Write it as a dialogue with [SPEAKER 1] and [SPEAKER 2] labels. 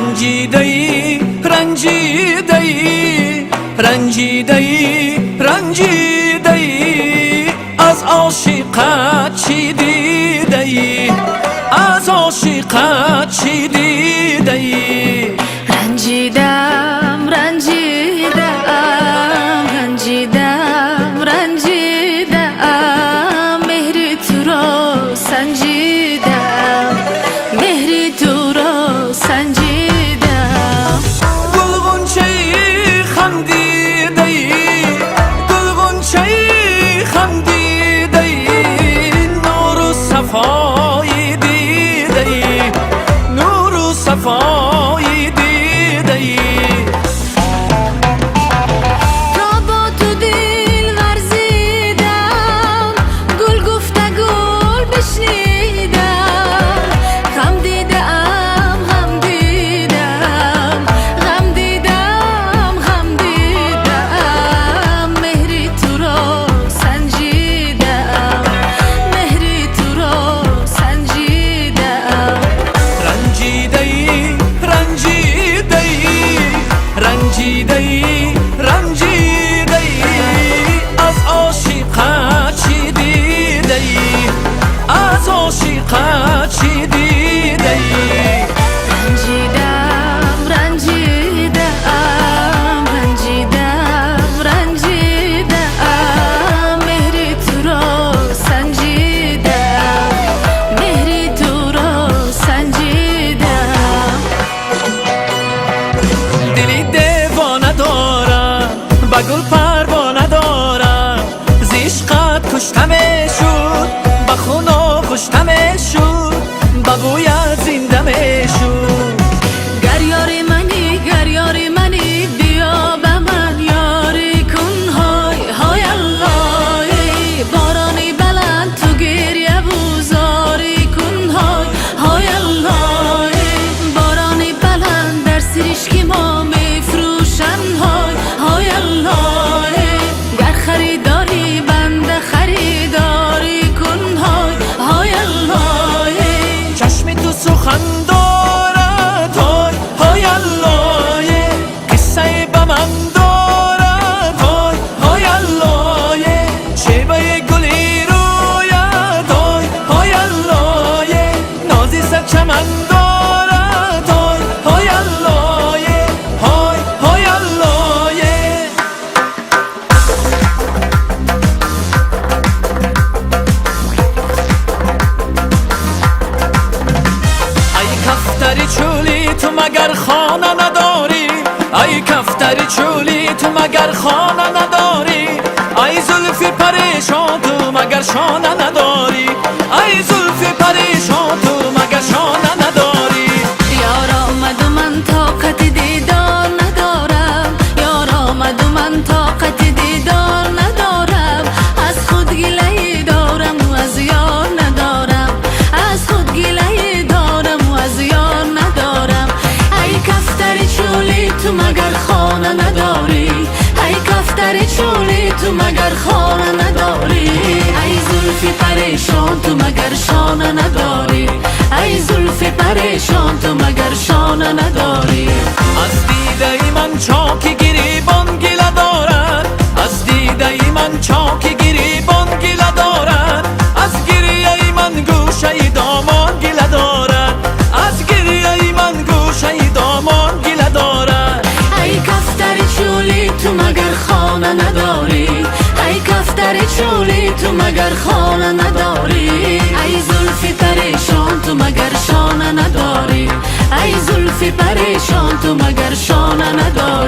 [SPEAKER 1] رنجیده‌ای رنجیده‌ای رنجیده‌ای رنجیده‌ای از عاشقت چی دیده‌ای از عاشقت چی دیده‌ای
[SPEAKER 2] رنجیدم رنجیدم رنجیدم رنجیدم مهری تو رو سنجیدم مهری تو رو سنجیدم
[SPEAKER 1] گل غنچه‌ای خندیده‌ای گل غنچه‌ای خندیده‌ای نور و صفایی دیده‌ای نور و صفایی دیده‌ای
[SPEAKER 2] تا با تو دل ورزیدم گل گفته گل بشنیدم غم دیدم غم دیدم غم دیدم غم دیدم مهری تو رو سنجیدم مهری تو رو سنجیدم
[SPEAKER 1] رنجیده‌ای رنجیده‌ای رنجیده‌ای رنجیده‌ای از عاشقت چی دیده‌ای از عاشقت چی دیده‌ای
[SPEAKER 2] رنجیدم رنجیدم رنجیدم رنجیدم مهری تو رو سنجیدم مهری تو رو سنجیدم
[SPEAKER 1] دلی دیوانه دارم با گل پروانه دارم ز عشقت کشتمه شد با خون کشتمه شد با بویت زندمه شد
[SPEAKER 2] گر یاری منی بیا به من یاری کن های های الله بارانی بلند تو گریه بوزاری کن های های الله بارانی بلند در سرشک ما میفروشن های های الله گر خریداری بنده خریداری کن های های الله
[SPEAKER 1] چشم تو سخن دارد های های الله قصه به من دارد های های الله شیبه گلی روید های های الله نازی سر چمن دارد های های الله های های الله ای کفتر چولی تو مگر خانه نداری ای کفتر چولی تو مگر خانه نداری ای زلف پریشان تو مگر شانه نداری ای زلف پریشان تو مگر شانه نداری
[SPEAKER 2] یار آمد و من طاقت دیدار ندارم یار آمد و من طاقت دیدار ندارم از خود گله دارم و از یار ندارم از خود گله دارم و از یار ندارم ای کفتر چولی تو مگر خانه نداری ای کفتر چولی تو مگر خانه نداری ای زلف پریشان تو مگر شانه نداری ای زلف پریشان تو مگر شانه نداری
[SPEAKER 1] از دیده من چاکی گریبان گله دارد از دیده من چاکی گریبان گله دارد از گریه من گوشه دامان گله دارد از گریه من گوشه دامان گله دارد
[SPEAKER 2] ای کفتر چولی تو مگر خانه نداری ای کفتر چولی تو مگر خانه نداری ای زلف پریشان تو مگر شانه نداری ای زلف پریشان تو مگر شانه نداری